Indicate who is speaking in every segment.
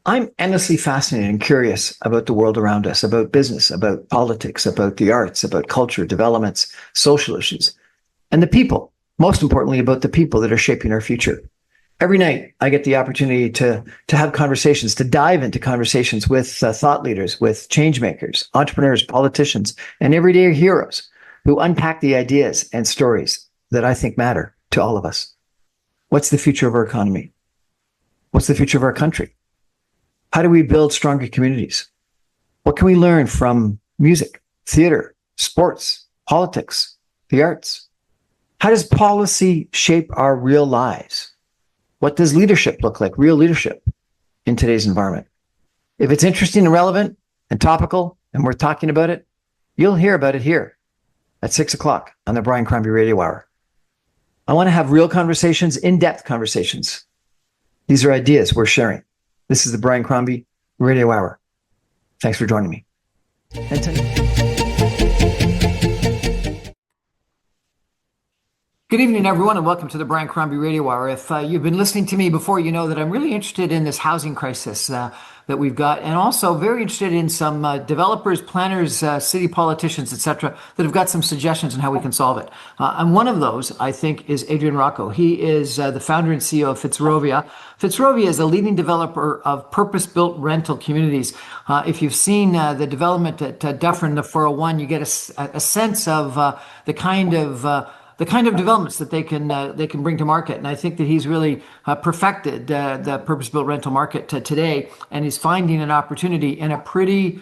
Speaker 1: I'm endlessly fascinated and curious about the world around us, about business, about politics, about the arts, about culture, developments, social issues, and the people. Most importantly, about the people that are shaping our future. Every night, I get the opportunity to have conversations, to dive into conversations with thought leaders, with change makers, entrepreneurs, politicians, and everyday heroes who unpack the ideas and stories that I think matter to all of us. What's the future of our economy? What's the future of our country? How do we build stronger communities? What can we learn from music, theater, sports, politics, the arts? How does policy shape our real lives? What does leadership look like, real leadership in today's environment? If it's interesting and relevant and topical and we're talking about it, you'll hear about it here at 6 o'clock on the Brian Crombie Radio Hour. I want to have real conversations, in-depth conversations. These are ideas we're sharing. This is the Brian Crombie Radio Hour. Thanks for joining me. Good evening, everyone, and welcome to the Brian Crombie Radio Hour. If you've been listening to me before, you know that I'm really interested in this housing crisis that we've got, and also very interested in some developers, planners, city politicians, etc., that have got some suggestions on how we can solve it. And one of those, I think, is Adrian Rocca. He is the founder and CEO of Fitzrovia. Fitzrovia is a leading developer of purpose-built rental communities. If you've seen the development at Dufferin, the 401, you get a sense of the kind of developments that they can bring to market. And I think that he's really perfected the purpose-built rental market today, and he's finding an opportunity in a pretty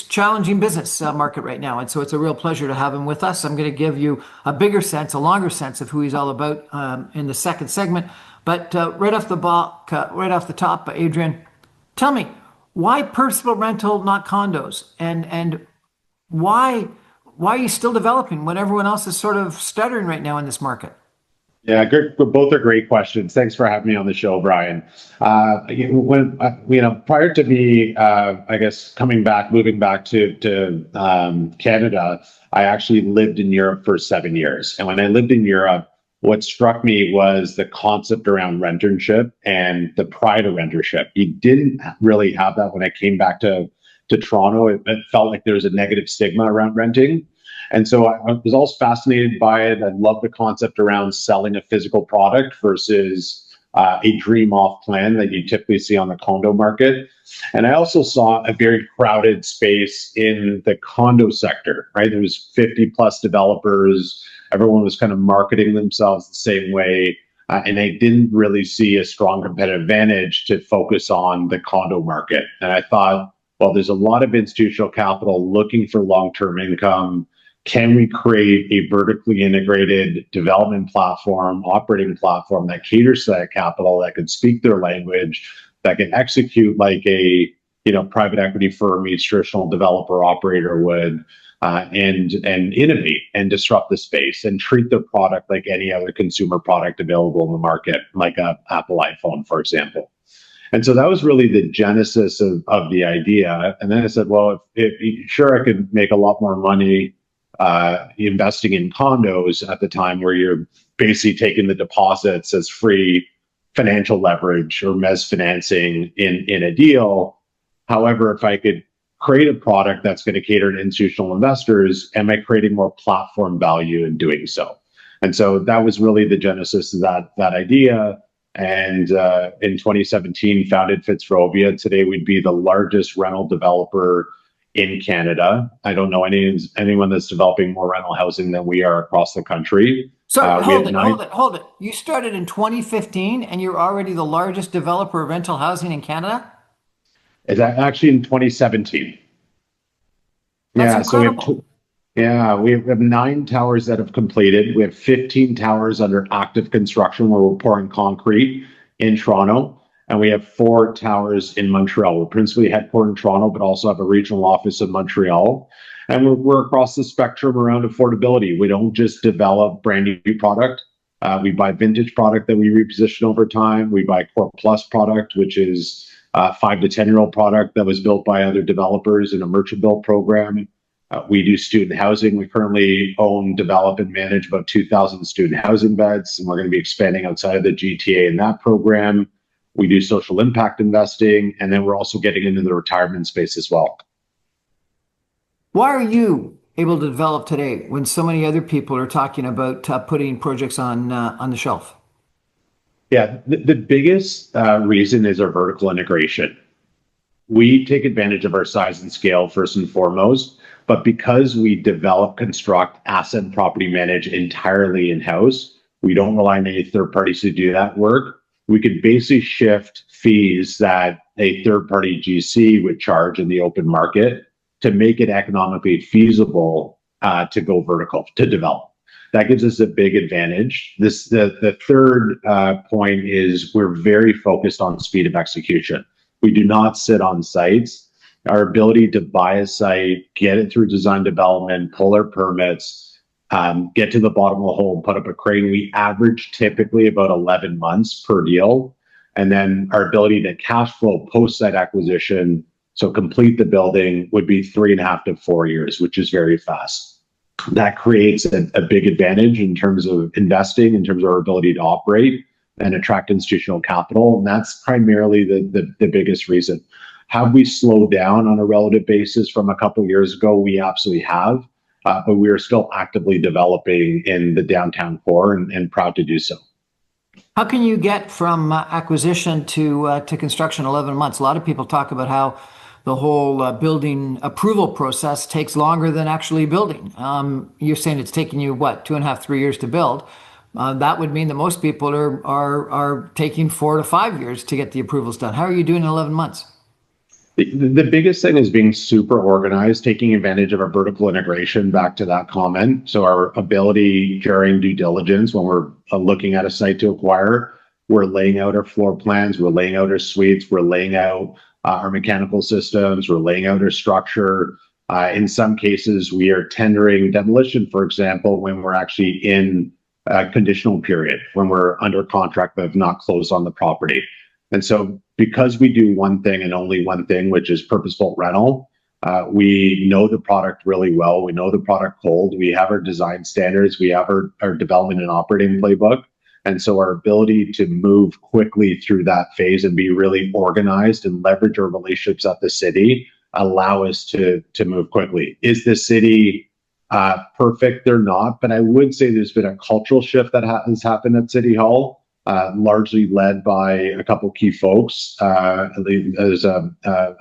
Speaker 1: challenging business market right now. And so it's a real pleasure to have him with us. I'm going to give you a bigger sense, a longer sense of who he's all about in the second segment. But right off the top, Adrian, tell me, why purpose-built rental, not condos? And why are you still developing when everyone else is sort of stuttering right now in this market?
Speaker 2: Yeah, good. Both are great questions. Thanks for having me on the show, Brian. Prior to me, I guess moving back to Canada, I actually lived in Europe for 7 years. And when I lived in Europe, what struck me was the concept around rentership and the pride of rentership. You didn't really have that when I came back to Toronto. It felt like there was a negative stigma around renting. And so I was always fascinated by it. I love the concept around selling a physical product versus a dream off plan that you typically see on the condo market. And I also saw a very crowded space in the condo sector, right? There was 50 plus developers. Everyone was kind of marketing themselves the same way. And I didn't really see a strong competitive advantage to focus on the condo market. And I thought, well, there's a lot of institutional capital looking for long-term income. Can we create a vertically integrated development platform, operating platform that caters to that capital, that can speak their language, that can execute like a private equity firm, each traditional developer operator would, and innovate and disrupt the space and treat the product like any other consumer product available in the market, like a Apple iPhone, for example. And so that was really the genesis of the idea. And then I said, well, sure, I could make a lot more money investing in condos at the time, where you're basically taking the deposits as free financial leverage or mezz financing in a deal. However, if I could create a product that's going to cater to institutional investors, am I creating more platform value in doing so? And so that was really the genesis of that idea. And in 2017, founded Fitzrovia. Today, we'd be the largest rental developer in Canada. I don't know anyone that's developing more rental housing than we are across the country.
Speaker 1: So hold it. You started in 2015 and you're already the largest developer of rental housing in Canada?
Speaker 2: It's actually in 2017.
Speaker 1: That's incredible.
Speaker 2: We have 9 towers that have completed. We have 15 towers under active construction where we're pouring concrete in Toronto. And we have 4 towers in Montreal. We're principally headquartered in Toronto, but also have a regional office in Montreal. And we're across the spectrum around affordability. We don't just develop brand new product. We buy vintage product that we reposition over time. We buy Core Plus product, which is 5 to 10-year-old product that was built by other developers in a merchant build program. We do student housing. We currently own, develop, and manage about 2,000 student housing beds, and we're going to be expanding outside of the GTA in that program. We do social impact investing, and then we're also getting into the retirement space as well.
Speaker 1: Why are you able to develop today when so many other people are talking about putting projects on the shelf?
Speaker 2: Yeah, the biggest reason is our vertical integration. We take advantage of our size and scale first and foremost, but because we develop, construct, asset, and property manage entirely in-house, we don't rely on any third parties to do that work. We could basically shift fees that a third-party GC would charge in the open market to make it economically feasible to go vertical, to develop. That gives us a big advantage. The third point is we're very focused on speed of execution. We do not sit on sites. Our ability to buy a site, get it through design development, pull our permits, get to the bottom of the hole and put up a crane, we average typically about 11 months per deal. And then our ability to cash flow post-site acquisition, so complete the building, would be 3.5 to 4 years, which is very fast. That creates a big advantage in terms of investing, in terms of our ability to operate and attract institutional capital. And that's primarily the biggest reason. Have we slowed down on a relative basis from a couple of years ago? We absolutely have, but we are still actively developing in the downtown core and proud to do so.
Speaker 1: How can you get from acquisition to construction 11 months? A lot of people talk about how the whole building approval process takes longer than actually building. You're saying it's taking you, what, 2.5, 3 years to build? That would mean that most people are taking 4 to 5 years to get the approvals done. How are you doing in 11 months?
Speaker 2: The biggest thing is being super organized, taking advantage of our vertical integration, back to that comment. So our ability during due diligence, when we're looking at a site to acquire, we're laying out our floor plans, we're laying out our suites, we're laying out our mechanical systems, we're laying out our structure. In some cases, we are tendering demolition, for example, when we're actually in a conditional period, when we're under contract but have not closed on the property. And so because we do one thing and only one thing, which is purpose-built rental, we know the product really well. We know the product cold. We have our design standards. We have our development and operating playbook. And so our ability to move quickly through that phase and be really organized and leverage our relationships at the city allow us to move quickly. Is the city perfect? They're not, but I would say there's been a cultural shift that has happened at City Hall, largely led by a couple key folks. There's a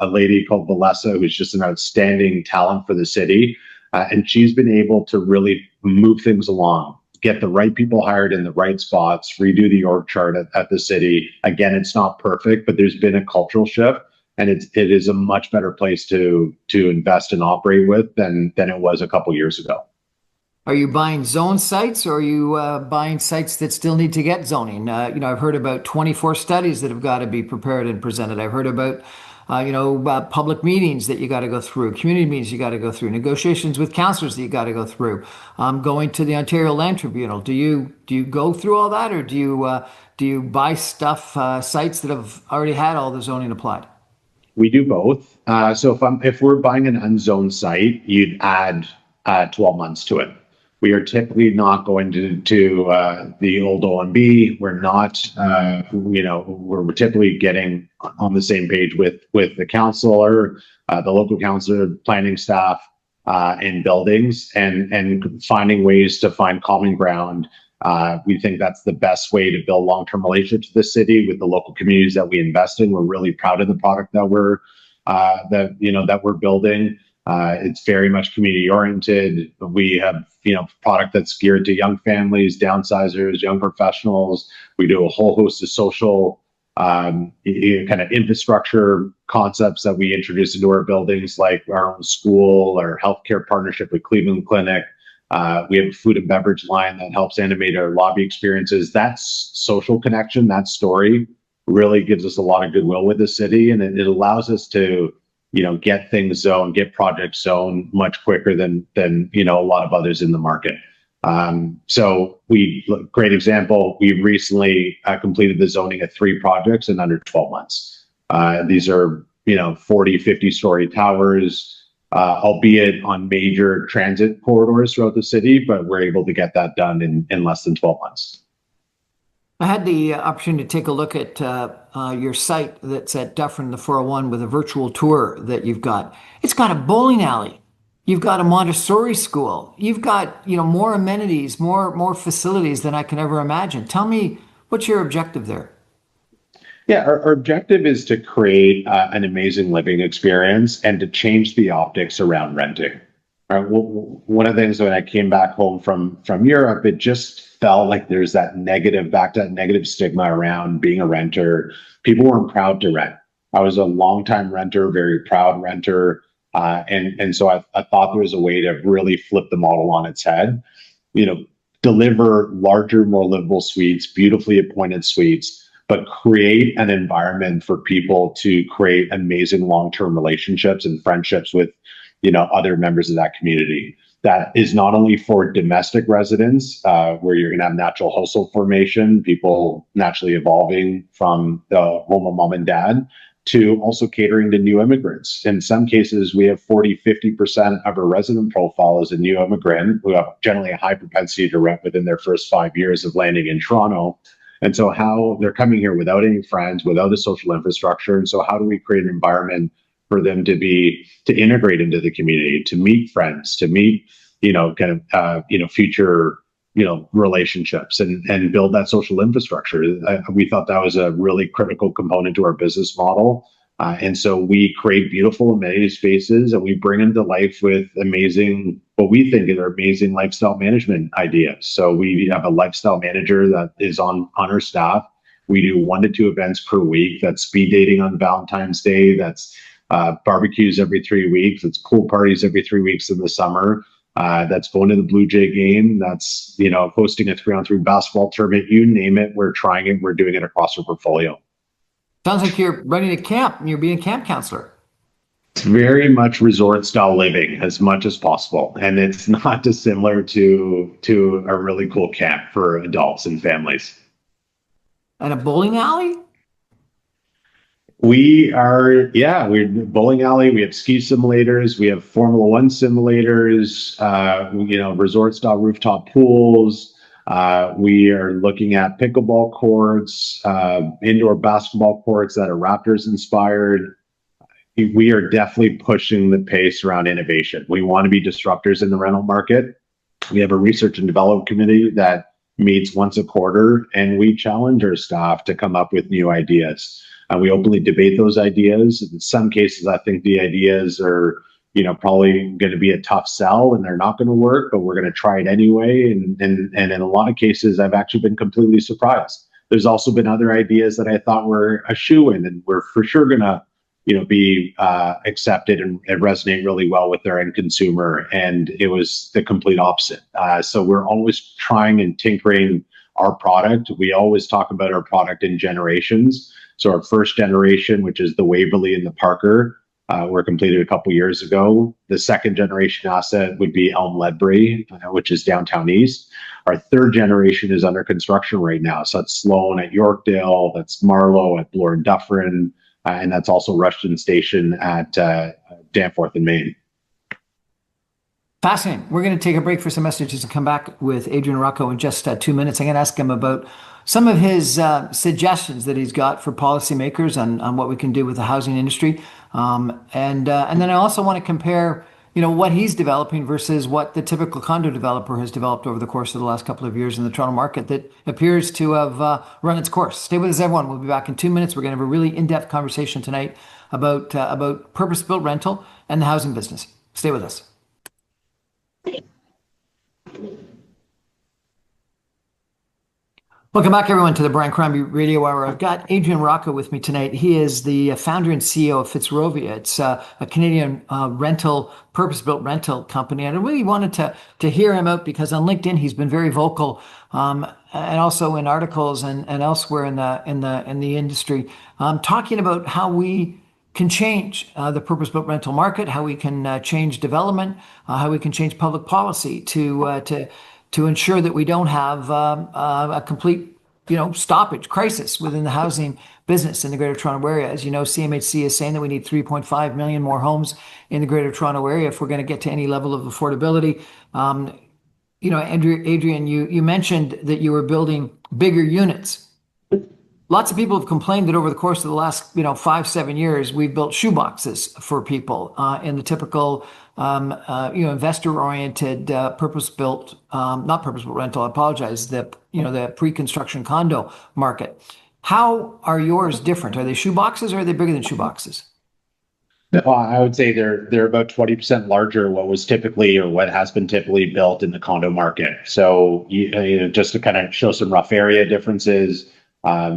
Speaker 2: lady called Valessa, who's just an outstanding talent for the city. And she's been able to really move things along, get the right people hired in the right spots, redo the org chart at the city. Again, it's not perfect, but there's been a cultural shift, and it is a much better place to invest and operate with than it was a couple years ago.
Speaker 1: Are you buying zone sites, or are you buying sites that still need to get zoning? I've heard about 24 studies that have got to be prepared and presented. I've heard about public meetings that you got to go through, community meetings you got to go through, negotiations with councillors that you got to go through, going to the Ontario Land Tribunal. Do you go through all that, or do you buy stuff, sites that have already had all the zoning applied?
Speaker 2: We do both. So if we're buying an unzoned site, you'd add 12 months to it. We are typically not going to the old OMB. We're not, we're typically getting on the same page with the councilor, the local councilor, planning staff, in buildings, and finding ways to find common ground. We think that's the best way to build long-term relationships with the city, with the local communities that we invest in. We're really proud of the product that we're building. It's very much community oriented. We have, product that's geared to young families, downsizers, young professionals. We do a whole host of social kind of infrastructure concepts that we introduce into our buildings, like our own school, our healthcare partnership with Cleveland Clinic. We have a food and beverage line that helps animate our lobby experiences. That's social connection. That story really gives us a lot of goodwill with the city, and it allows us to get things zoned, get projects zoned much quicker than a lot of others in the market. So great example, we recently completed the zoning of 3 projects in under 12 months. These are 40, 50-story towers, albeit on major transit corridors throughout the city, but we're able to get that done in less than 12 months.
Speaker 1: I had the opportunity to take a look at your site that's at Dufferin, the 401, with a virtual tour that you've got. It's got a bowling alley. You've got a Montessori school. You've got, more amenities, more facilities than I can ever imagine. Tell me, what's your objective there?
Speaker 2: Yeah, our objective is to create an amazing living experience and to change the optics around renting. One of the things when I came back home from Europe, it just felt like there's that negative stigma around being a renter. People weren't proud to rent. I was a longtime renter, very proud renter, and so I thought there was a way to really flip the model on its head. You know, deliver larger, more livable suites, beautifully appointed suites, but create an environment for people to create amazing long-term relationships and friendships with, other members of that community. That is not only for domestic residents, where you're going to have natural household formation, people naturally evolving from the home of mom and dad, to also catering to new immigrants. In some cases, we have 40-50% of our resident profile as a new immigrant who have generally a high propensity to rent within their first 5 years of landing in Toronto. And so how they're coming here without any friends, without a social infrastructure. And so how do we create an environment for them to integrate into the community, to meet friends, to meet, future, relationships and build that social infrastructure. We thought that was a really critical component to our business model. And so we create beautiful amenity spaces and we bring them to life with what we think are amazing lifestyle management ideas. So we have a lifestyle manager that is on our staff. We do 1 to 2 events per week. That's speed dating on Valentine's Day. That's barbecues every 3 weeks. It's pool parties every 3 weeks in the summer. That's going to the Blue Jay game. That's, hosting a 3-on-3 basketball tournament. You name it, we're trying it. We're doing it across our portfolio.
Speaker 1: Sounds like you're running a camp and you're being a camp counselor.
Speaker 2: It's very much resort style living as much as possible. And it's not dissimilar to a really cool camp for adults and families.
Speaker 1: And a bowling alley?
Speaker 2: We're bowling alley. We have ski simulators. We have Formula One simulators, resort style rooftop pools. We are looking at pickleball courts, indoor basketball courts that are Raptors inspired. We are definitely pushing the pace around innovation. We want to be disruptors in the rental market. We have a research and development committee that meets once a quarter, and we challenge our staff to come up with new ideas. We openly debate those ideas. In some cases, I think the ideas are, probably going to be a tough sell and they're not going to work, but we're going to try it anyway. And in a lot of cases, I've actually been completely surprised. There's also been other ideas that I thought were a shoo-in and were for sure going to, be accepted and resonate really well with their end consumer. And it was the complete opposite. So we're always trying and tinkering our product. We always talk about our product in generations. So our first generation, which is the Waverly and the Parker, were completed a couple years ago. The second generation asset would be Elm Ledbury, which is downtown east. Our third generation is under construction right now. So that's Sloan at Yorkdale, that's Marlow at Bloor and Dufferin, and that's also Rushton Station at Danforth in Maine.
Speaker 1: Fascinating. We're going to take a break for some messages and come back with Adrian Rocca in just 2 minutes. I'm going to ask him about some of his suggestions that he's got for policymakers on what we can do with the housing industry. And then I also want to compare, what he's developing versus what the typical condo developer has developed over the course of the last couple of years in the Toronto market that appears to have run its course. Stay with us, everyone. We'll be back in 2 minutes. We're going to have a really in-depth conversation tonight about purpose-built rental and the housing business. Stay with us. Welcome back, everyone, to the Brian Crombie Radio Hour. I've got Adrian Rocca with me tonight. He is the founder and CEO of Fitzrovia. It's a Canadian purpose-built rental company. And I really wanted to hear him out because on LinkedIn he's been very vocal, and also in articles and elsewhere in the industry, talking about how we can change the purpose-built rental market, how we can change development, how we can change public policy to ensure that we don't have a complete, stoppage crisis within the housing business in the Greater Toronto Area. As you know, CMHC is saying that we need 3.5 million more homes in the Greater Toronto Area if we're going to get to any level of affordability. Adrian, you mentioned that you were building bigger units Lots of people have complained that over the course of the last, 5, 7 years, we've built shoeboxes for people in the typical, investor-oriented, purpose-built, not purpose-built rental. I apologize. The pre-construction condo market. How are yours different? Are they shoeboxes or are they bigger than shoeboxes?
Speaker 2: I would say they're about 20% larger what has been typically built in the condo market. So just to kind of show some rough area differences,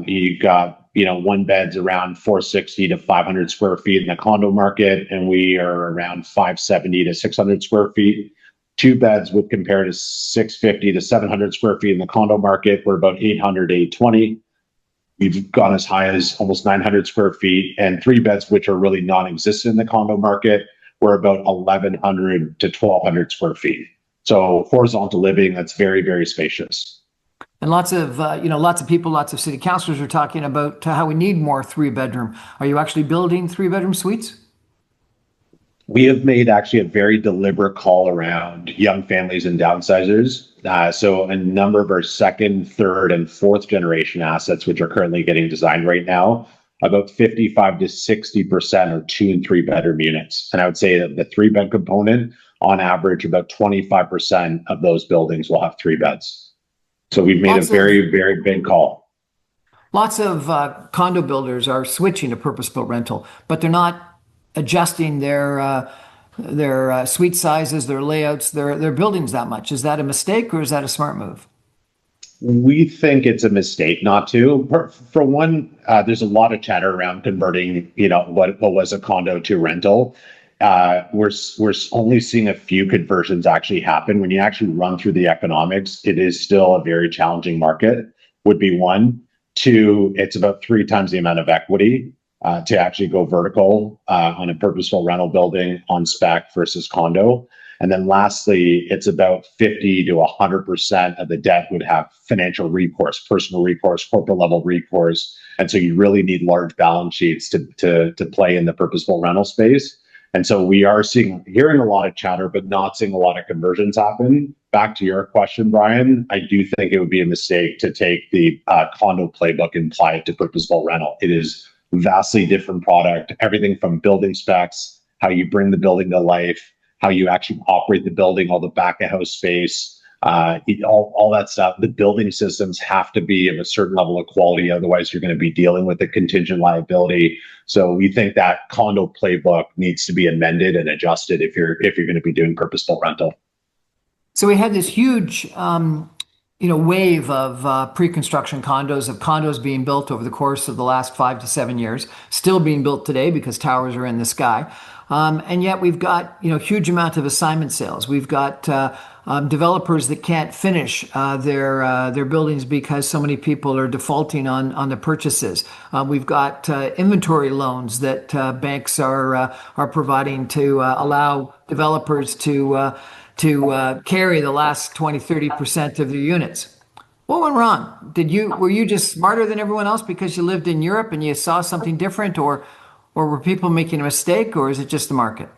Speaker 2: you got one bed's around 460 to 500 square feet in the condo market, and we are around 570 to 600 square feet. Two beds would compare to 650 to 700 square feet in the condo market. We're about 800 to 820. We've gone as high as almost 900 square feet, and three beds, which are really non-existent in the condo market, we're about 1,100 to 1,200 square feet. So horizontal living, that's very, very spacious.
Speaker 1: And lots of people, lots of city councilors are talking about how we need more three-bedroom. Are you actually building three-bedroom suites?
Speaker 2: We have made actually a very deliberate call around young families and downsizers. So a number of our second, third, and fourth generation assets, which are currently getting designed right now, about 55 to 60% are 2 and 3 bedroom units. And I would say that the 3-bed component, on average, about 25% of those buildings will have 3 beds. So we've made a very, very big call.
Speaker 1: Lots of condo builders are switching to purpose-built rental, but they're not adjusting their suite sizes, their layouts, their buildings that much. Is that a mistake or is that a smart move?
Speaker 2: We think it's a mistake not to. For one, there's a lot of chatter around converting, what was a condo to rental. We're only seeing a few conversions actually happen. When you actually run through the economics, it is still a very challenging market, would be one. Two, it's about 3 times the amount of equity to actually go vertical on a purposeful rental building on spec versus condo. And then lastly, it's about 50 to 100% of the debt would have financial recourse, personal recourse, corporate level recourse. And so you really need large balance sheets to play in the purposeful rental space. And so we are hearing a lot of chatter, but not seeing a lot of conversions happen. Back to your question, Brian, I do think it would be a mistake to take the condo playbook and apply it to purposeful rental. It is vastly different product, everything from building specs, how you bring the building to life, how you actually operate the building, all the back of house space, all that stuff. The building systems have to be of a certain level of quality. Otherwise, you're going to be dealing with the contingent liability. So we think that condo playbook needs to be amended and adjusted if you're going to be doing purposeful rental.
Speaker 1: So we had this huge, wave of pre-construction condos being built over the course of the last 5 to 7 years, still being built today because towers are in the sky. And yet we've got, huge amount of assignment sales. We've got developers that can't finish their buildings because so many people are defaulting on the purchases. We've got inventory loans that banks are providing to allow developers to carry the last 20, 30% of their units. What went wrong? Were you just smarter than everyone else because you lived in Europe and you saw something different, or were people making a mistake, or is it just the market?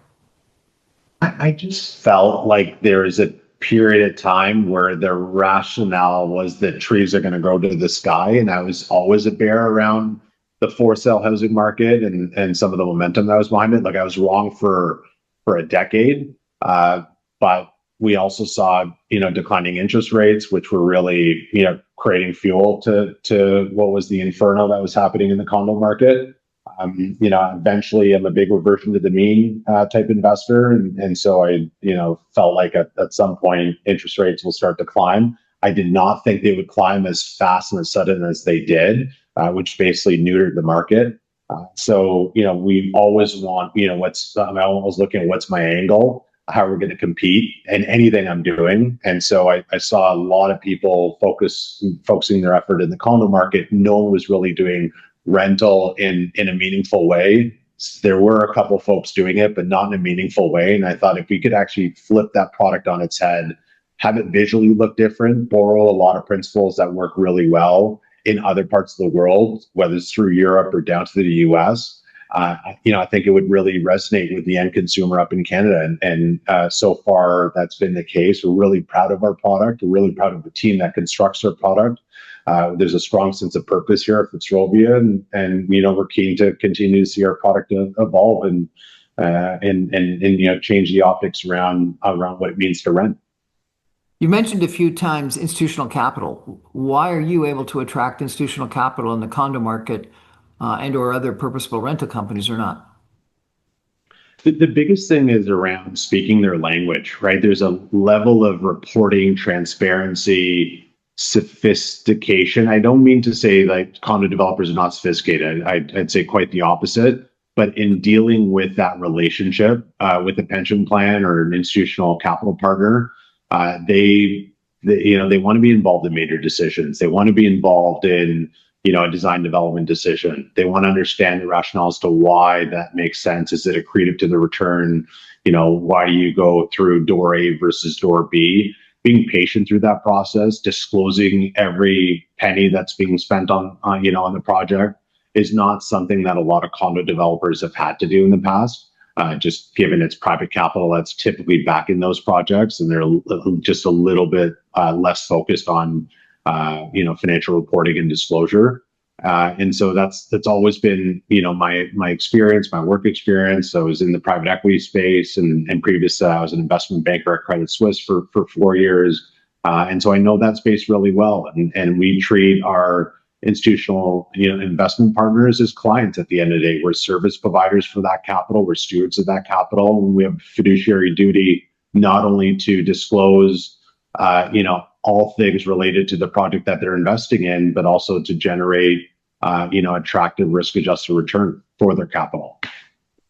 Speaker 2: I just felt like there is a period of time where the rationale was that trees are going to grow to the sky. And I was always a bear around the for sale housing market and some of the momentum that was behind it. Like I was wrong for a decade. But we also saw, declining interest rates, which were really, creating fuel to what was the inferno that was happening in the condo market. Eventually I'm a big reversion to the mean type investor. And so I, felt like at some point interest rates will start to climb. I did not think they would climb as fast and as sudden as they did, which basically neutered the market. So, we always want, I'm always looking at what's my angle, how we're going to compete in anything I'm doing. And so I saw a lot of people focusing their effort in the condo market. No one was really doing rental in a meaningful way. There were a couple folks doing it, but not in a meaningful way. And I thought if we could actually flip that product on its head, have it visually look different, borrow a lot of principles that work really well in other parts of the world, whether it's through Europe or down to the US, I think it would really resonate with the end consumer up in Canada. And so far, that's been the case. We're really proud of our product. We're really proud of the team that constructs our product. There's a strong sense of purpose here at Fitzrovia, and we're keen to continue to see our product evolve and change the optics around what it means to rent.
Speaker 1: You mentioned a few times institutional capital. Why are you able to attract institutional capital in the condo market and/or other purposeful rental companies or not?
Speaker 2: The biggest thing is around speaking their language, right? There's a level of reporting, transparency, sophistication. I don't mean to say like condo developers are not sophisticated. I'd say quite the opposite. But in dealing with that relationship with a pension plan or an institutional capital partner, they want to be involved in major decisions. They want to be involved in a design development decision. They want to understand the rationale as to why that makes sense. Is it accretive to the return? Why do you go through door A versus door B? Being patient through that process, disclosing every penny that's being spent on the project is not something that a lot of condo developers have had to do in the past. Just given it's private capital that's typically backing those projects, and they're just a little bit less focused on financial reporting and disclosure. And so that's always been, my experience, my work experience. I was in the private equity space, and previous I was an investment banker at Credit Suisse for 4 years. And so I know that space really well. And we treat our institutional, investment partners as clients at the end of the day. We're service providers for that capital. We're stewards of that capital. And we have fiduciary duty not only to disclose, all things related to the project that they're investing in, but also to generate, attractive risk-adjusted return for their capital.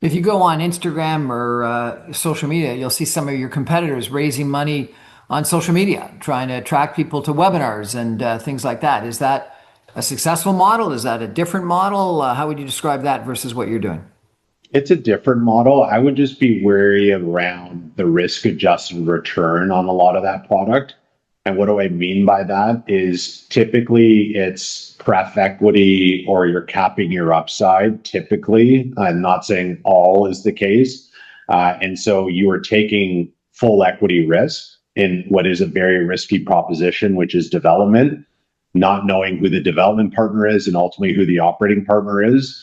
Speaker 1: If you go on Instagram or social media, you'll see some of your competitors raising money on social media, trying to attract people to webinars and things like that. Is that a successful model? Is that a different model? How would you describe that versus what you're doing?
Speaker 2: It's a different model. I would just be wary around the risk-adjusted return on a lot of that product. And what do I mean by that is typically it's pref equity or you're capping your upside typically. I'm not saying all is the case. And so you are taking full equity risk in what is a very risky proposition, which is development, not knowing who the development partner is and ultimately who the operating partner is,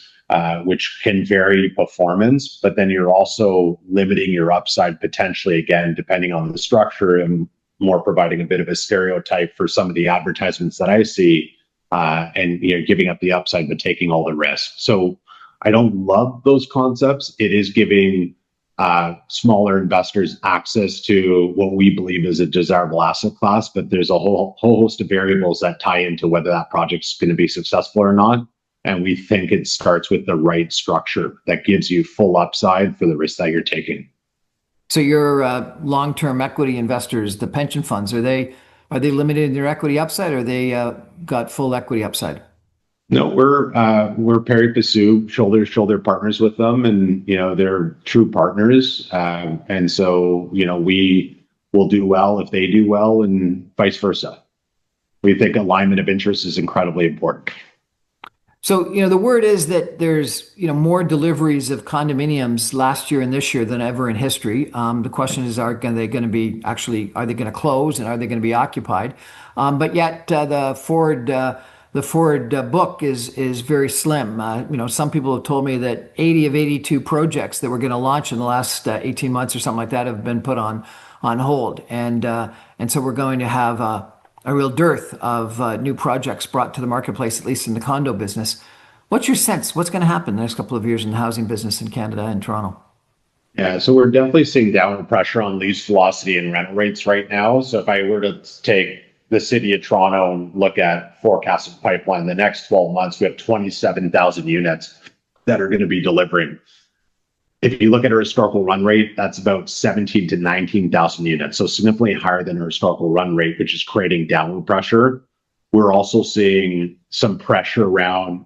Speaker 2: which can vary performance. But then you're also limiting your upside potentially, again, depending on the structure, and more providing a bit of a stereotype for some of the advertisements that I see, and giving up the upside but taking all the risk. So I don't love those concepts. It is giving smaller investors access to what we believe is a desirable asset class, but there's a whole host of variables that tie into whether that project's going to be successful or not. And we think it starts with the right structure that gives you full upside for the risk that you're taking.
Speaker 1: So your long-term equity investors, the pension funds, are they limited in their equity upside, or they got full equity upside?
Speaker 2: No, we're pari passu, shoulder to shoulder partners with them, and they're true partners. And so we will do well if they do well, and vice versa. We think alignment of interest is incredibly important.
Speaker 1: So, the word is that there's, more deliveries of condominiums last year and this year than ever in history. The question is, are they going to close, and are they going to be occupied? But yet the forward book is very slim. Some people have told me that 80 of 82 projects that were going to launch in the last 18 months or something like that have been put on hold. And so we're going to have a real dearth of new projects brought to the marketplace, at least in the condo business. What's your sense? What's going to happen the next couple of years in the housing business in Canada and Toronto?
Speaker 2: Yeah, so we're definitely seeing downward pressure on lease velocity and rental rates right now. So if I were to take the city of Toronto and look at forecasted pipeline, the next 12 months, we have 27,000 units that are going to be delivering. If you look at our historical run rate, that's about 17 to 19,000 units. So significantly higher than our historical run rate, which is creating downward pressure. We're also seeing some pressure around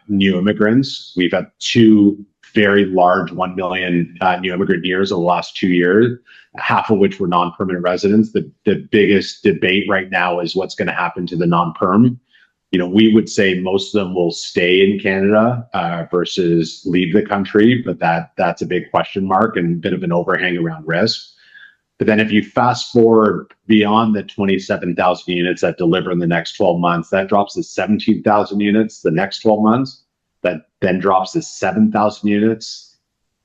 Speaker 2: new immigrants. We've had 2 very large 1 million new immigrant years over the last 2 years, half of which were non-permanent residents. The biggest debate right now is what's going to happen to the non-perm. We would say most of them will stay in Canada versus leave the country, but that's a big question mark and a bit of an overhang around risk. But then if you fast forward beyond the 27,000 units that deliver in the next 12 months, that drops to 17,000 units the next 12 months. That then drops to 7,000 units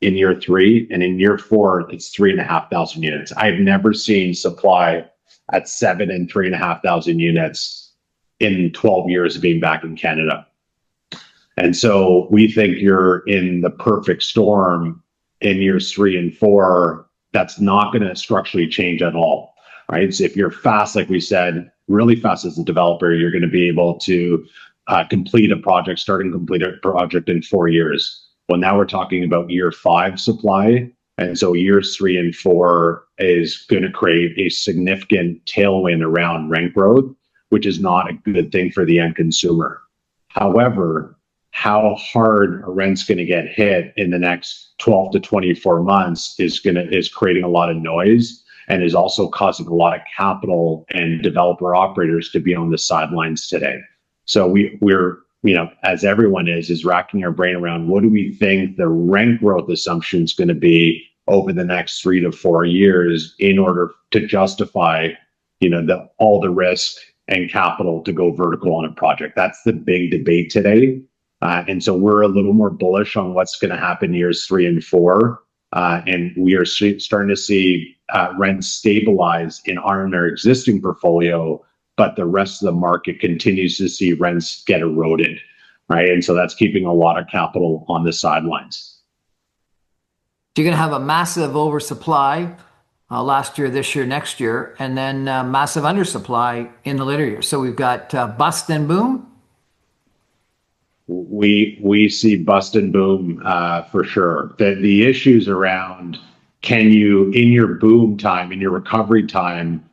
Speaker 2: in year 3. And in year 4, it's 3,500 units. I've never seen supply at 7 and 3,500 units in 12 years of being back in Canada. And so we think you're in the perfect storm in years 3 and 4. That's not going to structurally change at all, right? So if you're fast, like we said, really fast as a developer, you're going to be able to complete a project, start and complete a project in 4 years. Well, now we're talking about year 5 supply. And so years 3 and 4 is going to create a significant tailwind around rent growth, which is not a good thing for the end consumer. However, how hard a rent's going to get hit in the next 12 to 24 months is creating a lot of noise, and is also causing a lot of capital and developer operators to be on the sidelines today. So we're as everyone is racking our brain around what do we think the rent growth assumption is going to be over the next 3 to 4 years in order to justify all the risk and capital to go vertical on a project. That's the big debate today. And so we're a little more bullish on what's going to happen years 3 and 4. And we are starting to see rents stabilize in our existing portfolio, but the rest of the market continues to see rents get eroded, right? And so that's keeping a lot of capital on the sidelines.
Speaker 3: You're going to have a massive oversupply last year, this year, next year, and then massive undersupply in the later years. So we've got bust and boom.
Speaker 2: We see bust and boom for sure. The issues around, can you, in your boom time, in your recovery time,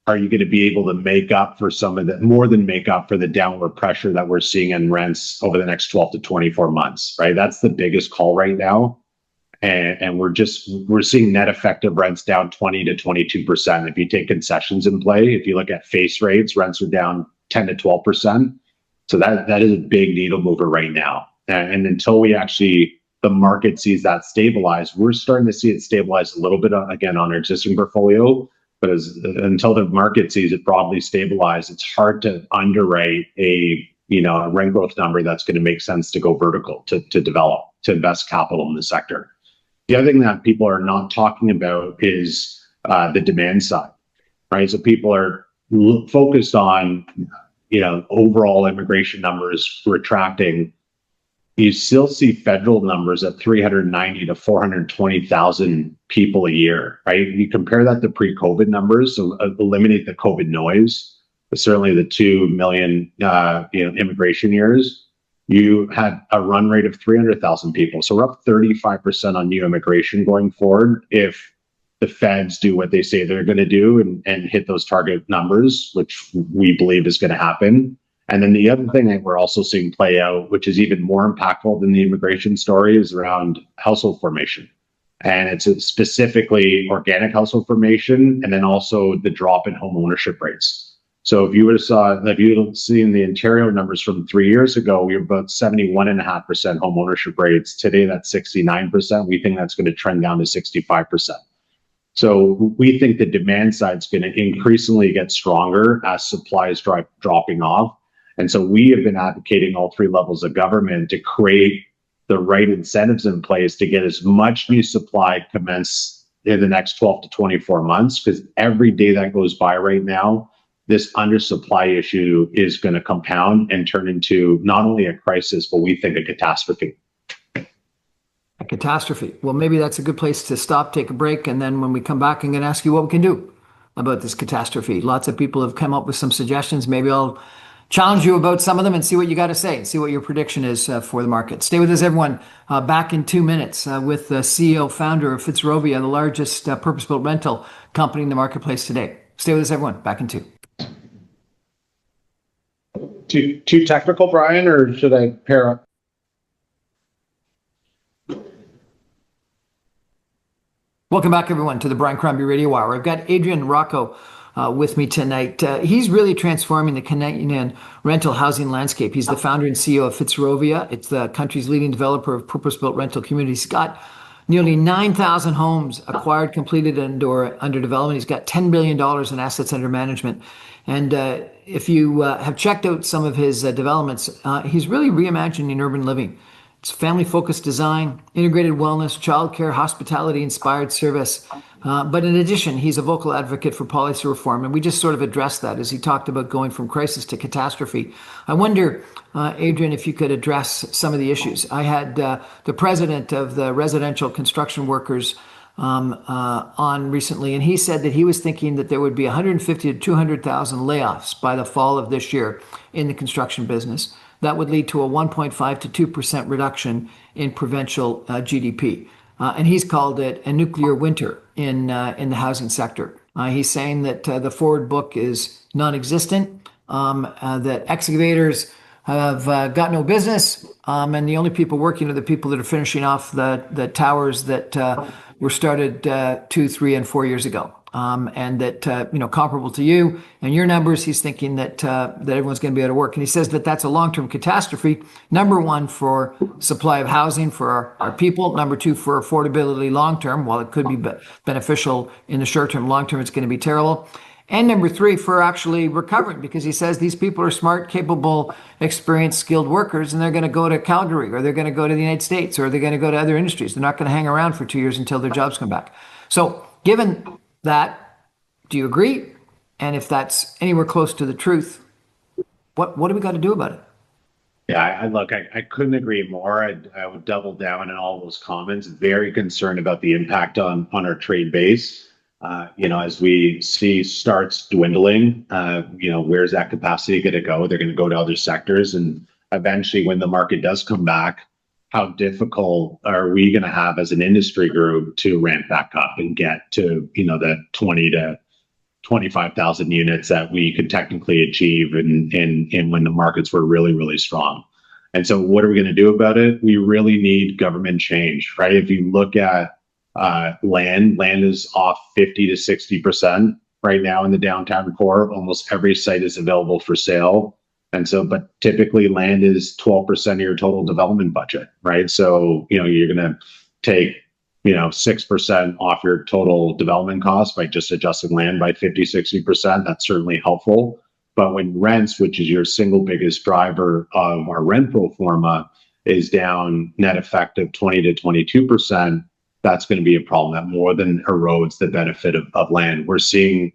Speaker 2: are you going to be able to make up for some of the, more than make up for the downward pressure that we're seeing in rents over the next 12 to 24 months, right? That's the biggest call right now. And we're seeing net effective rents down 20 to 22%. If you take concessions in play, if you look at face rates, rents are down 10 to 12%. So that is a big needle mover right now. And until the market sees that stabilize, we're starting to see it stabilize a little bit again on our existing portfolio. But until the market sees it broadly stabilize, it's hard to underwrite a rent growth number that's going to make sense to go vertical, to develop, to invest capital in the sector. The other thing that people are not talking about is the demand side, right? So people are focused on overall immigration numbers retracting. You still see federal numbers at 390 to 420,000 people a year, right? You compare that to pre-COVID numbers, so eliminate the COVID noise, but certainly the 2 million immigration years, you had a run rate of 300,000 people. So we're up 35% on new immigration going forward if the feds do what they say they're going to do and hit those target numbers, which we believe is going to happen. And then the other thing that we're also seeing play out, which is even more impactful than the immigration story, is around household formation. And it's specifically organic household formation, and then also the drop in home ownership rates. So if you would have seen the Ontario numbers from 3 years ago, we were about 71.5% home ownership rates. Today, that's 69%. We think that's going to trend down to 65%. So we think the demand side is going to increasingly get stronger as supply is dropping off. And so we have been advocating all 3 levels of government to create the right incentives in place to get as much new supply commenced in the next 12 to 24 months, because every day that goes by right now, this undersupply issue is going to compound and turn into not only a crisis, but we think a catastrophe.
Speaker 3: A catastrophe. Well, maybe that's a good place to stop, take a break, and then when we come back, I'm going to ask you what we can do about this catastrophe. Lots of people have come up with some suggestions. Maybe I'll challenge you about some of them and see what you got to say, see what your prediction is for the market. Stay with us, everyone. Back in 2 minutes with the CEO, founder of Fitzrovia, the largest purpose-built rental company in the marketplace today. Stay with us, everyone. Back in 2.
Speaker 2: Too technical, Brian, or should I pair up?
Speaker 3: Welcome back, everyone, to the Brian Crombie Radio Hour. I've got Adrian Rocca with me tonight. He's really transforming the Canadian rental housing landscape. He's the founder and CEO of Fitzrovia. It's the country's leading developer of purpose-built rental communities. He's got Nearly 9,000 homes acquired, completed, and or under development. He's got $10 billion in assets under management. And if you have checked out some of his developments, he's really reimagining urban living. It's family-focused design, integrated wellness, childcare, hospitality-inspired service. But in addition, he's a vocal advocate for policy reform, and we just sort of addressed that as he talked about going from crisis to catastrophe. I wonder, Adrian, if you could address some of the issues. I had the president of the residential construction workers on recently, and he said that he was thinking that there would be 150 to 200,000 layoffs by the fall of this year in the construction business. That would lead to a 1.5 to 2% reduction in provincial GDP. And he's called it a nuclear winter in the housing sector. He's saying that the forward book is non-existent, that excavators have got no business, and the only people working are the people that are finishing off the towers that were started 2, 3, and 4 years ago. And that, comparable to you and your numbers, he's thinking that everyone's going to be out of work. And he says that that's a long-term catastrophe. Number one, for supply of housing for our people. Number two, for affordability long-term. While it could be beneficial in the short term, long-term, it's going to be terrible. And number three, for actually recovering, because he says these people are smart, capable, experienced, skilled workers, and they're going to go to Calgary, or they're going to go to the United States, or they're going to go to other industries. They're not going to hang around for 2 years until their jobs come back. So given that, do you agree? And if that's anywhere close to the truth, what do we got to do about it?
Speaker 2: Yeah, I couldn't agree more. I would double down on all those comments. Very concerned about the impact on our trade base. As we see starts dwindling, where's that capacity going to go? They're going to go to other sectors. And eventually, when the market does come back, how difficult are we going to have as an industry group to ramp back up and get to, the 20 to 25,000 units that we could technically achieve in when the markets were really, really strong. And so what are we going to do about it? We really need government change, right? If you look at land is off 50 to 60% right now in the downtown core. Almost every site is available for sale. And so, but typically land is 12% of your total development budget, right? So, you're going to take, 6% off your total development cost by just adjusting land by 50, 60%. That's certainly helpful. But when rents, which is your single biggest driver of our rent pro forma, is down net effective 20 to 22%, that's going to be a problem that more than erodes the benefit of land. We're seeing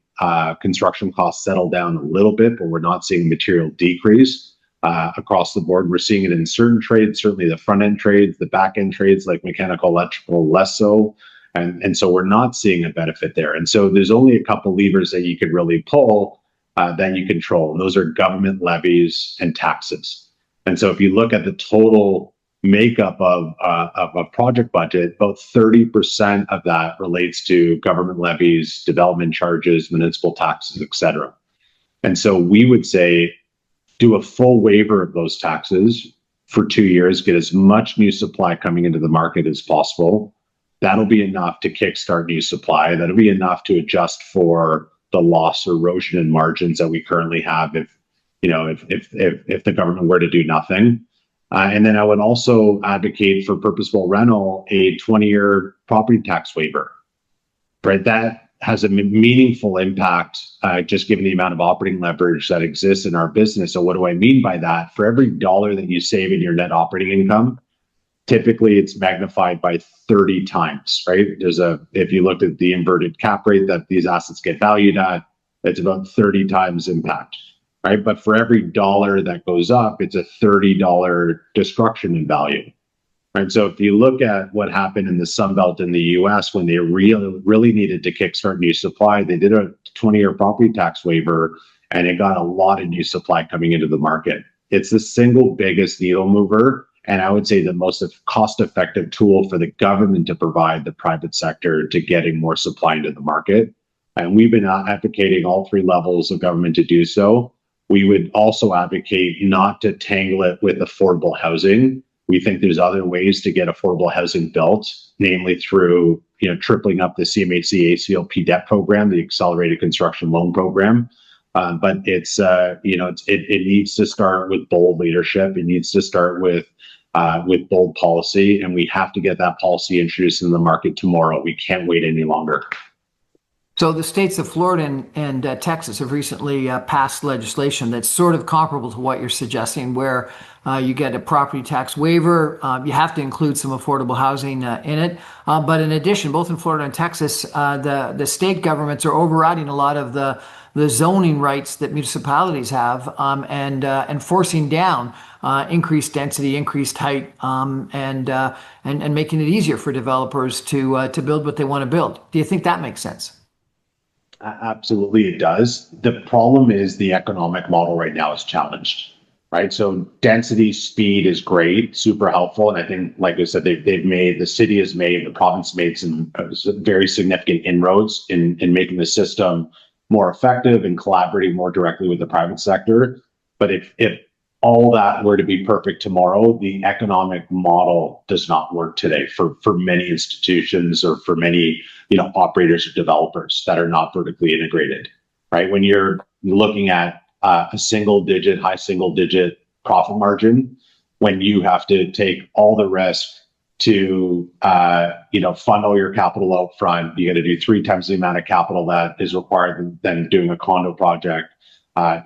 Speaker 2: construction costs settle down a little bit, but we're not seeing material decrease across the board. We're seeing it in certain trades, certainly the front end trades, the back end trades like mechanical, electrical, less so. And so we're not seeing a benefit there. And so there's only a couple levers that you could really pull that you control. Those are government levies and taxes. And so if you look at the total makeup of a project budget, about 30% of that relates to government levies, development charges, municipal taxes, et cetera. And so we would say, do a full waiver of those taxes for 2 years, get as much new supply coming into the market as possible. That'll be enough to kickstart new supply. That'll be enough to adjust for the loss or erosion in margins that we currently have if the government were to do nothing. And then I would also advocate for purposeful rental, a 20-year property tax waiver, right? That has a meaningful impact, just given the amount of operating leverage that exists in our business. So what do I mean by that? For every dollar that you save in your net operating income, typically it's magnified by 30 times, right? If you looked at the inverted cap rate that these assets get valued at, it's about 30 times impact. Right, but for every dollar that goes up, it's a $30 destruction in value. Right, so if you look at what happened in the Sun Belt in the U.S. when they really needed to kickstart new supply, they did a 20-year property tax waiver, and it got a lot of new supply coming into the market. It's the single biggest needle mover, and I would say the most cost-effective tool for the government to provide the private sector to getting more supply into the market. And we've been advocating all three levels of government to do so. We would also advocate not to tangle it with affordable housing. We think there's other ways to get affordable housing built, namely through tripling up the CMHC ACLP debt program, the Accelerated Construction Loan Program. But it needs to start with bold leadership. It needs to start with with bold policy, and we have to get that policy introduced in the market tomorrow. We can't wait any longer.
Speaker 3: So the states of Florida and Texas have recently passed legislation that's sort of comparable to what you're suggesting, where you get a property tax waiver. You have to include some affordable housing in it. But in addition, both in Florida and Texas, the state governments are overriding a lot of the zoning rights that municipalities have, and forcing down increased density, increased height, and making it easier for developers to build what they want to build. Do you think that makes sense?
Speaker 2: Absolutely, it does. The problem is the economic model right now is challenged, right? So density, speed is great, super helpful. And I think, like I said, the city has made, the province made some very significant inroads in making the system more effective and collaborating more directly with the private sector. But if all that were to be perfect tomorrow, the economic model does not work today for many institutions or for many operators or developers that are not vertically integrated, right? When you're looking at a high single digit profit margin, when you have to take all the risk to fund all your capital out front, you got to do 3 times the amount of capital that is required than doing a condo project.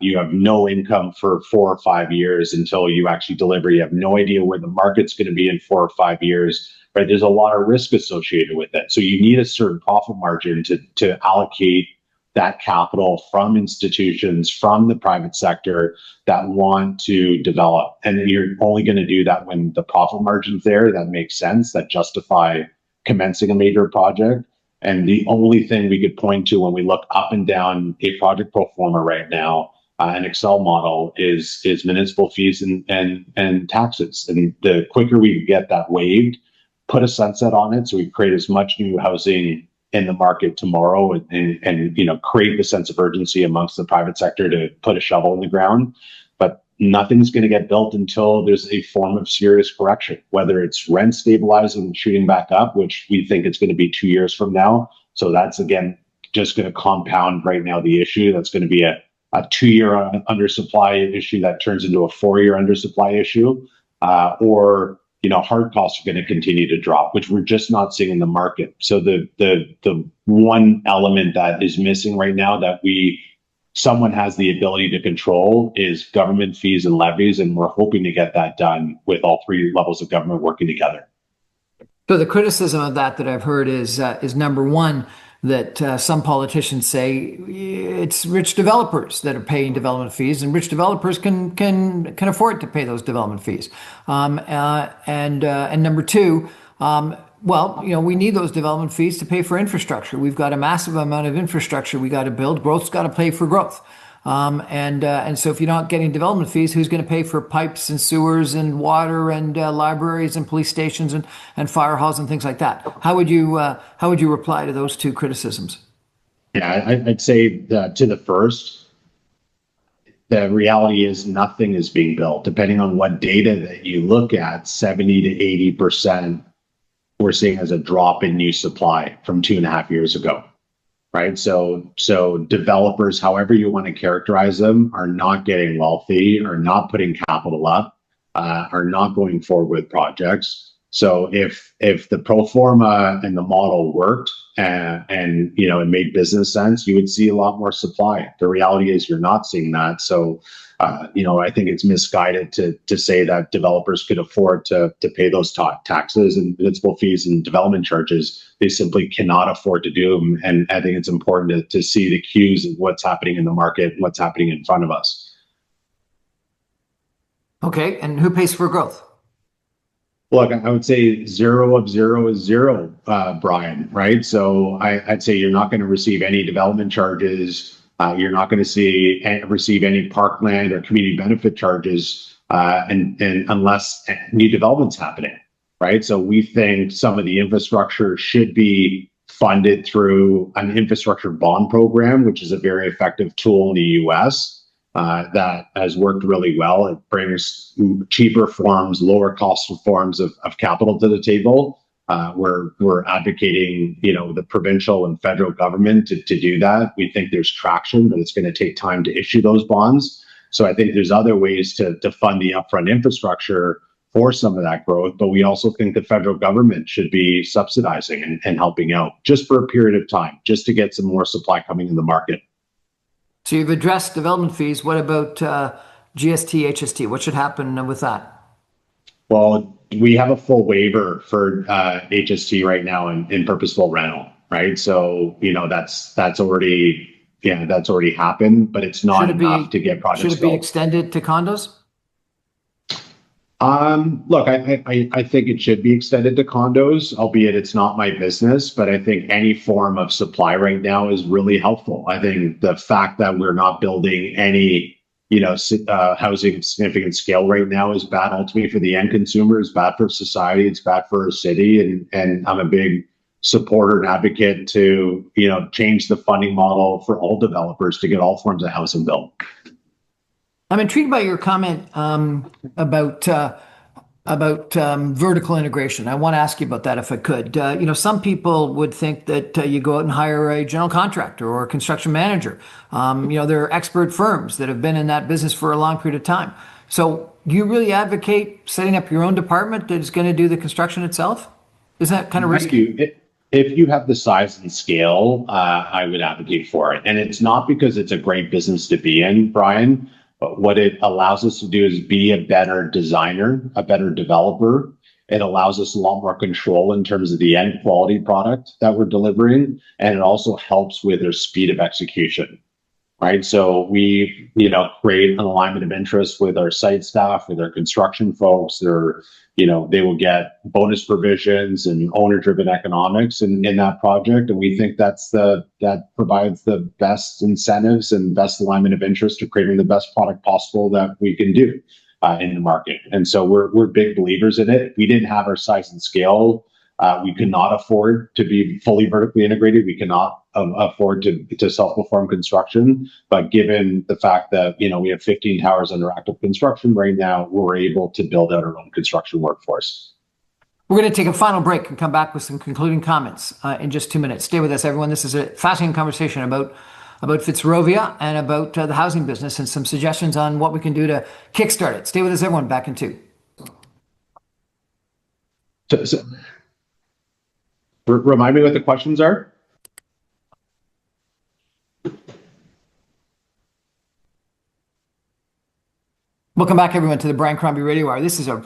Speaker 2: You have no income for 4 or 5 years until you actually deliver. You have no idea where the market's going to be in 4 or 5 years, right? There's a lot of risk associated with it. So you need a certain profit margin to allocate that capital from institutions, from the private sector that want to develop. And you're only going to do that when the profit margin's there, that makes sense, that justify commencing a major project. And the only thing we could point to when we look up and down a project pro forma right now, an Excel model, is municipal fees and taxes. And the quicker we get that waived, put a sunset on it, so we create as much new housing in the market tomorrow, and create the sense of urgency amongst the private sector to put a shovel in the ground. But nothing's going to get built until there's a form of serious correction, whether it's rent stabilizing and shooting back up, which we think it's going to be 2 years from now. So that's, again, just going to compound right now the issue. That's going to be a 2-year undersupply issue that turns into a 4-year undersupply issue, or hard costs are going to continue to drop, which we're just not seeing in the market. So the one element that is missing right now that someone has the ability to control is government fees and levies, and we're hoping to get that done with all 3 levels of government working together.
Speaker 3: So the criticism of that I've heard is number one, that some politicians say it's rich developers that are paying development fees, and rich developers can afford to pay those development fees. And number two, we need those development fees to pay for infrastructure. We've got a massive amount of infrastructure we got to build. Growth's got to pay for growth. And so if you're not getting development fees, who's going to pay for pipes and sewers and water and libraries and police stations and fire halls and things like that? How would you reply to those 2 criticisms?
Speaker 2: Yeah, I'd say that to the first, the reality is nothing is being built. Depending on what data that you look at, 70 to 80% we're seeing as a drop in new supply from 2.5 years ago. Right. So developers, however you want to characterize them, are not getting wealthy, are not putting capital up, are not going forward with projects. So if the pro forma and the model worked and it made business sense, you would see a lot more supply. The reality is you're not seeing that. So I think it's misguided to say that developers could afford to pay those taxes and municipal fees and development charges. They simply cannot afford to do them. And I think it's important to see the cues of what's happening in the market and what's happening in front of us.
Speaker 3: Okay, and who pays for growth?
Speaker 2: Look, I would say 0 of 0 is 0, Brian, right? So I'd say you're not going to receive any development charges. You're not going to receive any parkland or community benefit charges and unless new development's happening, right? So we think some of the infrastructure should be funded through an infrastructure bond program, which is a very effective tool in the US that has worked really well. It brings cheaper forms, lower cost forms of capital to the table. We're advocating, the provincial and federal government to do that. We think there's traction, but it's going to take time to issue those bonds. So I think there's other ways to fund the upfront infrastructure for some of that growth, but we also think the federal government should be subsidizing and helping out just for a period of time, just to get some more supply coming in the market.
Speaker 3: So you've addressed development fees. What about GST, HST? What should happen with that?
Speaker 2: Well, we have a full waiver for HST right now in purposeful rental, right? So, that's already happened, but it's not enough to get projects.
Speaker 3: Should it be extended to condos?
Speaker 2: Look, I think it should be extended to condos, albeit it's not my business, but I think any form of supply right now is really helpful. I think the fact that we're not building any, housing of significant scale right now is bad ultimately for the end consumer, it's bad for society, it's bad for our city. And I'm a big supporter and advocate to, change the funding model for all developers to get all forms of housing built.
Speaker 3: I'm intrigued by your comment about vertical integration. I want to ask you about that if I could. Some people would think that you go out and hire a general contractor or a construction manager. There are expert firms that have been in that business for a long period of time. So do you really advocate setting up your own department that is going to do the construction itself? Isn't that kind of risky?
Speaker 2: If you have the size and scale, I would advocate for it. And it's not because it's a great business to be in, Brian. But what it allows us to do is be a better designer, a better developer. It allows us a lot more control in terms of the end quality product that we're delivering. And it also helps with their speed of execution, right? So we, create an alignment of interest with our site staff, with our construction folks. They will get bonus provisions and owner-driven economics in that project. And we think that provides the best incentives and best alignment of interest to creating the best product possible that we can do in the market. And so we're big believers in it. If we didn't have our size and scale, we could not afford to be fully vertically integrated. We cannot afford to self-perform construction. But given the fact that, we have 15 towers under active construction right now, we're able to build out our own construction workforce.
Speaker 3: We're going to take a final break and come back with some concluding comments in just 2 minutes. Stay with us, everyone. This is a fascinating conversation about Fitzrovia and about the housing business and some suggestions on what we can do to kickstart it. Stay with us, everyone. Back in 2.
Speaker 2: So remind me what the questions are.
Speaker 3: Welcome back, everyone, to the Brian Crombie Radio Hour. This is I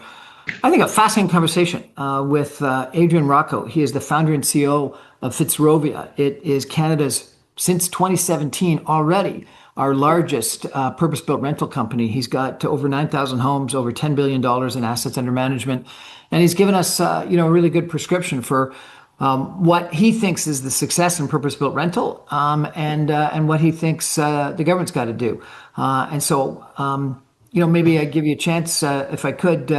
Speaker 3: think, a fascinating conversation with Adrian Rocca. He is the founder and CEO of Fitzrovia. It is Canada's, since 2017 already, our largest purpose-built rental company. He's got over 9,000 homes, over $10 billion in assets under management. And he's given us, a really good prescription for what he thinks is the success in purpose-built rental and what he thinks the government's got to do. Maybe I'd give you a chance, if I could,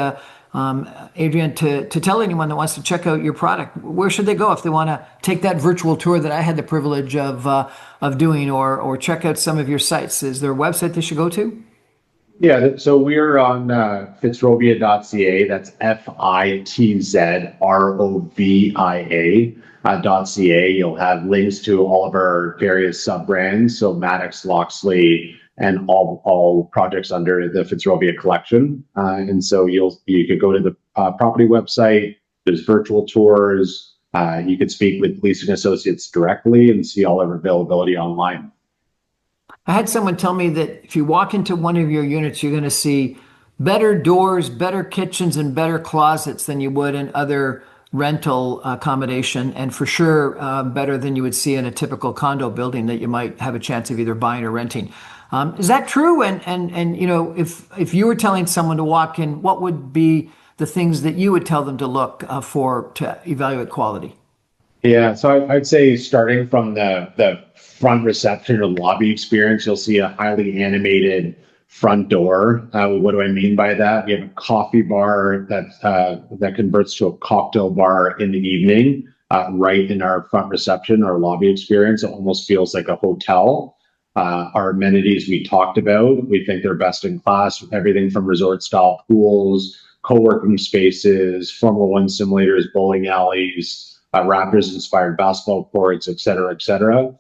Speaker 3: Adrian, to tell anyone that wants to check out your product, where should they go if they want to take that virtual tour that I had the privilege of doing, or check out some of your sites? Is there a website they should go to?
Speaker 2: Yeah, so we're on Fitzrovia.ca. That's Fitzrovia.ca. You'll have links to all of our various sub brands, so Maddox, Loxley, and all projects under the Fitzrovia collection. And so you could go to the property website. There's virtual tours. You could speak with leasing associates directly and see all of our availability online.
Speaker 3: I had someone tell me that if you walk into one of your units, you're going to see better doors, better kitchens, and better closets than you would in other rental accommodation, and for sure better than you would see in a typical condo building that you might have a chance of either buying or renting. Is that true? And if you were telling someone to walk in, what would be the things that you would tell them to look for to evaluate quality?
Speaker 2: Yeah, so I'd say starting from the front reception or lobby experience, you'll see a highly animated front door. What do I mean by that? We have a coffee bar that converts to a cocktail bar in the evening, right in our front reception, our lobby experience. It almost feels like a hotel. Our amenities we talked about, we think they're best in class, with everything from resort style pools, co-working spaces, Formula One simulators, bowling alleys, Raptors inspired basketball courts, et cetera, et cetera.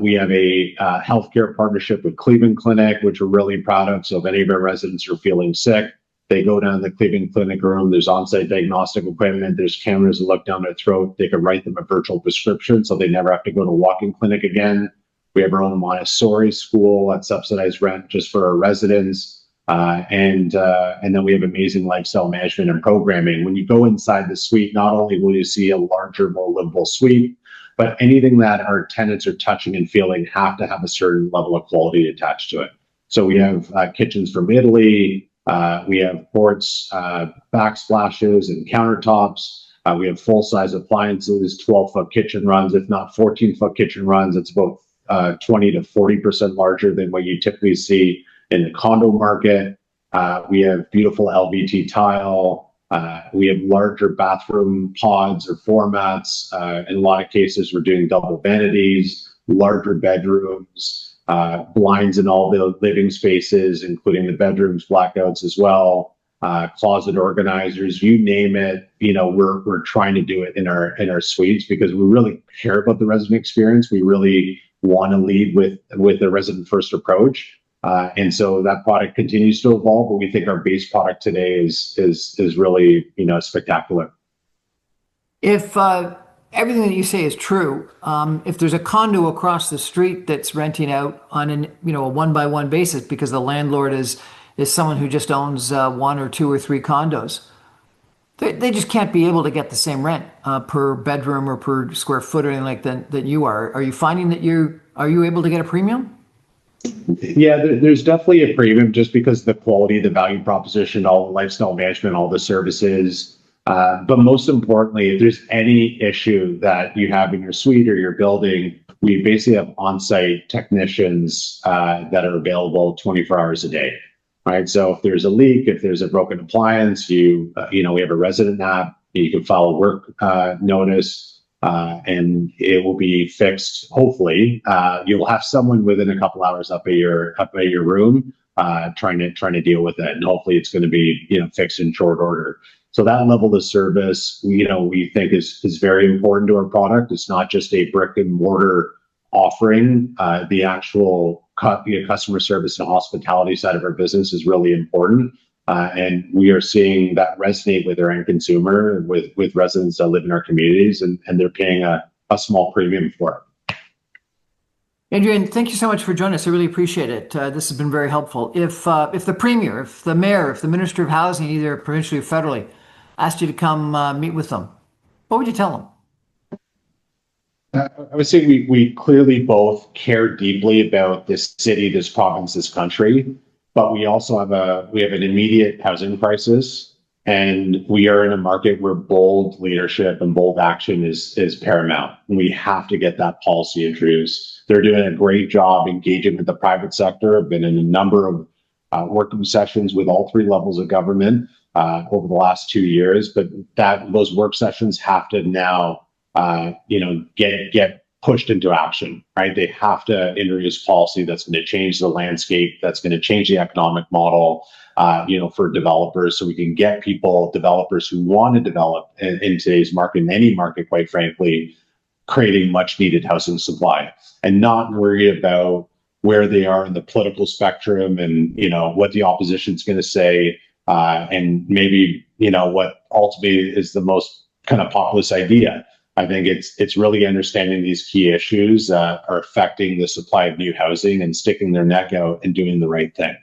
Speaker 2: We have a healthcare partnership with Cleveland Clinic, which we're really proud of. So if any of our residents are feeling sick, They go down to the Cleveland Clinic room. There's on-site diagnostic equipment. There's cameras that look down their throat. They can write them a virtual prescription, so they never have to go to a walk-in clinic again. We have our own Montessori school at subsidized rent just for our residents. And then we have amazing lifestyle management and programming. When you go inside the suite, not only will you see a larger, more livable suite, but anything that our tenants are touching and feeling have to have a certain level of quality attached to it. So we have kitchens from Italy. We have quartz backsplashes and countertops. We have full-size appliances, 12-foot kitchen runs, if not 14-foot kitchen runs. It's about 20 to 40% larger than what you typically see in the condo market. We have beautiful LVT tile. We have larger bathroom pods or formats. In a lot of cases, we're doing double vanities, larger bedrooms, blinds in all the living spaces, including the bedrooms, blackouts as well, closet organizers, you name it. We're trying to do it in our suites because we really care about the resident experience. We really want to lead with the resident first approach. And so that product continues to evolve, but we think our base product today is really, spectacular.
Speaker 3: If everything that you say is true, if there's a condo across the street that's renting out on a 1-by-1 basis because the landlord is someone who just owns 1 or 2 or 3 condos, they just can't be able to get the same rent per bedroom or per square foot or anything like that you are. Are you finding that are you able to get a premium?
Speaker 2: Yeah, there's definitely a premium just because the quality, the value proposition, all the lifestyle management, all the services. But most importantly, if there's any issue that you have in your suite or your building, we basically have on-site technicians that are available 24 hours a day. Right. So if there's a leak, if there's a broken appliance, we have a resident app. You can file a work notice. And it will be fixed. Hopefully, you'll have someone within a couple hours up at your room, trying to deal with it, and hopefully it's going to be fixed in short order. So that level of service, we think is very important to our product. It's not just a brick and mortar offering. The actual customer service and hospitality side of our business is really important. And we are seeing that resonate with our end consumer, with residents that live in our communities, and they're paying a small premium for it.
Speaker 3: Adrian, thank you so much for joining us. I really appreciate it. This has been very helpful. If the Premier, if the Mayor, if the Minister of Housing, either provincially or federally, asked you to come meet with them, what would you tell them?
Speaker 2: I would say we clearly both care deeply about this city, this province, this country. But we also have an immediate housing crisis, and we are in a market where bold leadership and bold action is paramount. We have to get that policy introduced. They're doing a great job engaging with the private sector. I've been in a number of working sessions with all 3 levels of government over the last 2 years, but those work sessions have to now get pushed into action, right? They have to introduce policy that's going to change the landscape, that's going to change the economic model, for developers, so we can get developers who want to develop in today's market, in any market, quite frankly, creating much needed housing supply and not worry about where they are in the political spectrum and, what the opposition is going to say, and maybe, what ultimately is the most kind of populist idea. I think it's really understanding these key issues are affecting the supply of new housing and sticking their neck out and doing the right thing.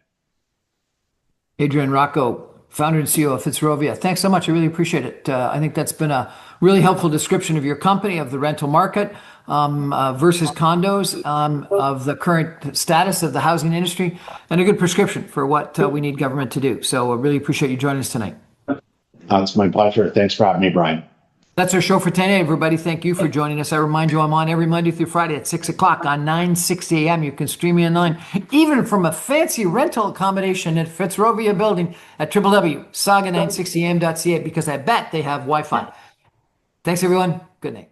Speaker 3: Adrian Rocca, founder and CEO of Fitzrovia, thanks so much. I really appreciate it. I think that's been a really helpful description of your company, of the rental market versus condos, of the current status of the housing industry, and a good prescription for what we need government to do. So I really appreciate you joining us tonight.
Speaker 2: It's my pleasure. Thanks for having me, Brian.
Speaker 3: That's our show for today, everybody. Thank you for joining us. I remind you, I'm on every Monday through Friday at 6 o'clock on 960 AM. You can stream me online, even from a fancy rental accommodation at Fitzrovia building at www.saga960am.ca, because I bet they have Wi-Fi. Thanks, everyone. Good night.